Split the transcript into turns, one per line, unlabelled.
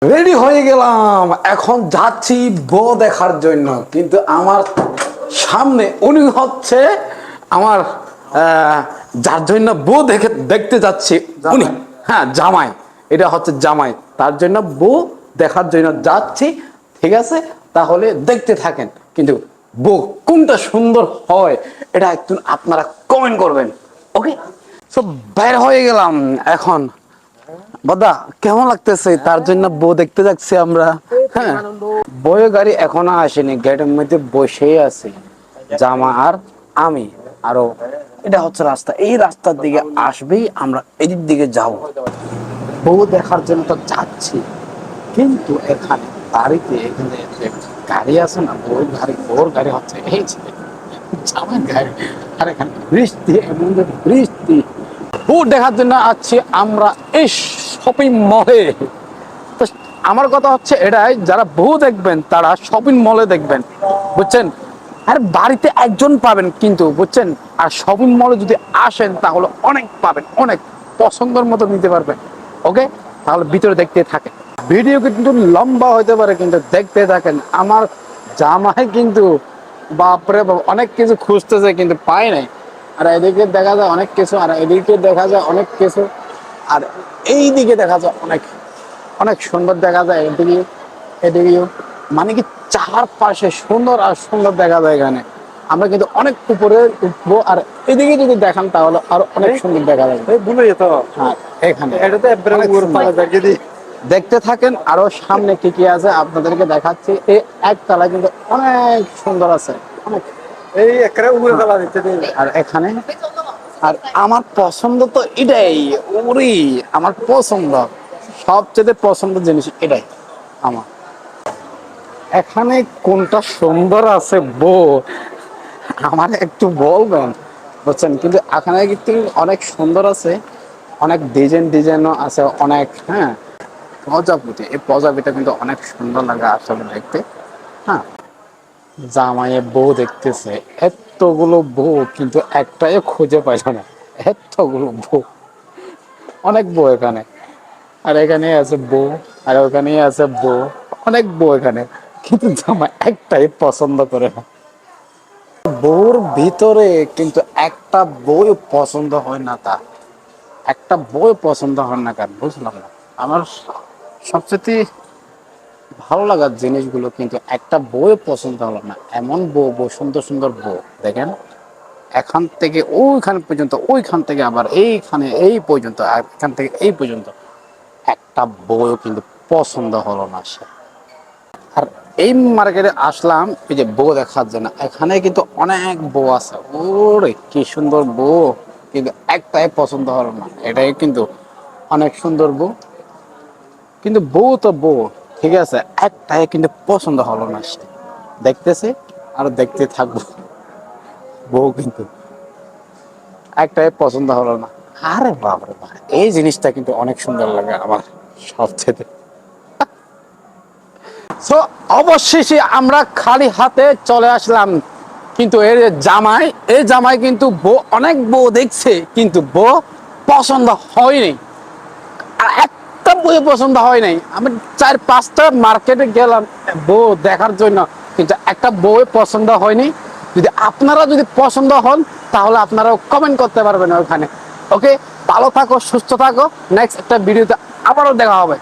Ready হয়ে গেলাম, এখন যাচ্ছি বউ দেখার জন্য। কিন্তু আমার সামনে উনি হচ্ছে আমার যার জন্য বউ দেখতে যাচ্ছি উনি। হ্যাঁ, জামাই। এটা হচ্ছে জামাই, তার জন্য বউ দেখার জন্য যাচ্ছি। ঠিক আছে, তাহলে দেখতে থাকেন। কিন্তু বউ কোনটা সুন্দর হয় এটা একটু আপনারা কমেন্ট করবেন। ওকে, সব বের হয়ে গেলাম এখন। দাদা কেমন লাগতেছে? তার জন্য বউ দেখতে যাচ্ছি আমরা। হ্যাঁ, বউয়ের গাড়ি এখনো আসেনি, গেটের মধ্যে বসেই আছে জামা আর আমি। আরো এটা হচ্ছে রাস্তা, এই রাস্তার দিকে আসবেই আমরা এদিক দিকে যাব। বউ দেখার জন্য তো যাচ্ছি, কিন্তু এখানে বাড়িতে এখানে যে গাড়ি আছে না, বউর গাড়ি হচ্ছে এই যে জামার গাড়ি। আর এখানে বৃষ্টি, এমন বৃষ্টি। বউ দেখার জন্য আছি আমরা এই শপিং মলে। তো আমার কথা হচ্ছে এটাই, যারা বউ দেখবেন তারা শপিং মলে দেখবেন, বুঝছেন? আর বাড়িতে একজন পাবেন কিন্তু, বুঝছেন? আর শপিং মলে যদি আসেন তাহলে অনেক পাবেন, অনেক পছন্দের মতো নিতে পারবেন। ওকে, তাহলে ভিতরে দেখতে থাকেন। ভিডিও কিন্তু লম্বা হইতে পারে, কিন্তু দেখতে থাকেন। আমার জামাই কিন্তু বাপরে বাপ অনেক কিছু খুঁজতেছে কিন্তু পায় নাই। আর এদিকে দেখা যায় অনেক কিছু, আর এদিকে দেখা যায় অনেক কিছু, আর এই দিকে দেখা যায় অনেক অনেক সুন্দর দেখা যায়। এদিকে এদিকেও মানে কি চারপাশে সুন্দর আর সুন্দর দেখা যায়। এখানে আমরা কিন্তু অনেক উপরে উঠবো, আর এদিকে যদি দেখান তাহলে আরো অনেক সুন্দর দেখা যাবে। হ্যাঁ, এখানে অনেক সুন্দর। দেখতে থাকেন, আরো সামনে কি কি আছে আপনাদেরকে দেখাচ্ছি। এই একতলা কিন্তু অনেক সুন্দর আছে, অনেক। এই একটা উপরে তলা দিতে আর এখানে, আর আমার পছন্দ তো এটাই। ওরে, আমার পছন্দ, সবচেয়ে পছন্দ জিনিস এটাই আমার। এখানে কোনটা সুন্দর আছে বউ আমার একটু বলবেন, বুঝছেন? কিন্তু এখানে কিন্তু অনেক সুন্দর আছে, অনেক ডিজাইনও আছে অনেক। হ্যাঁ, প্রজাপতি, এই প্রজাপতিটা কিন্তু অনেক সুন্দর লাগে আসলে দেখতে। হ্যাঁ, জামাইয়ে বউ দেখতেছে, এতগুলো বউ কিন্তু একটাই খুঁজে পাইল না। এতগুলো বউ, অনেক বউ এখানে। আর এখানে আছে বউ, আর ওখানে আছে বউ, অনেক বউ এখানে। কিন্তু জামাই একটাই পছন্দ করে না। বউর ভিতরে কিন্তু একটা বই পছন্দ হয় না তার। একটা বই পছন্দ হয় না কার, বুঝলাম না। আমার সবচেয়ে ভালো লাগার জিনিসগুলো কিন্তু একটা বই পছন্দ হলো না। এমন বউ, সুন্দর সুন্দর বউ দেখেন, এখান থেকে ওইখান পর্যন্ত, ওইখান থেকে আবার এইখানে এই পর্যন্ত, আর এখান থেকে এই পর্যন্ত একটা বইও কিন্তু পছন্দ হলো না সে। আর এই মার্কেটে আসলাম এই যে বউ দেখার জন্য। এখানে কিন্তু অনেক বউ আছে, ওরে কি সুন্দর বউ, কিন্তু একটাই পছন্দ হলো না। এটাই কিন্তু অনেক সুন্দর বউ, কিন্তু বউ তো বউ, ঠিক আছে, একটাই কিন্তু পছন্দ হলো না সে। দেখতেছে আর দেখতে থাকবো, বউ কিন্তু একটাই পছন্দ হলো না। আরে বাপরে বাপ, এই জিনিসটা কিন্তু অনেক সুন্দর লাগে আমার সবচেয়ে। সো অবশেষে আমরা খালি হাতে চলে আসলাম। কিন্তু এর যে জামাই, এই জামাই কিন্তু বউ, অনেক বউ দেখছে কিন্তু বউ পছন্দ হয়নি। আর একটা বই পছন্দ হয় নাই। আমি 4-5টা মার্কেটে গেলাম বউ দেখার জন্য, কিন্তু একটা বই পছন্দ হয়নি। যদি আপনারা যদি পছন্দ হন তাহলে আপনারাও কমেন্ট করতে পারবেন ওখানে। ওকে, ভালো থাকো, সুস্থ থাকো। নেক্সট একটা ভিডিওতে আবারও দেখা হবে।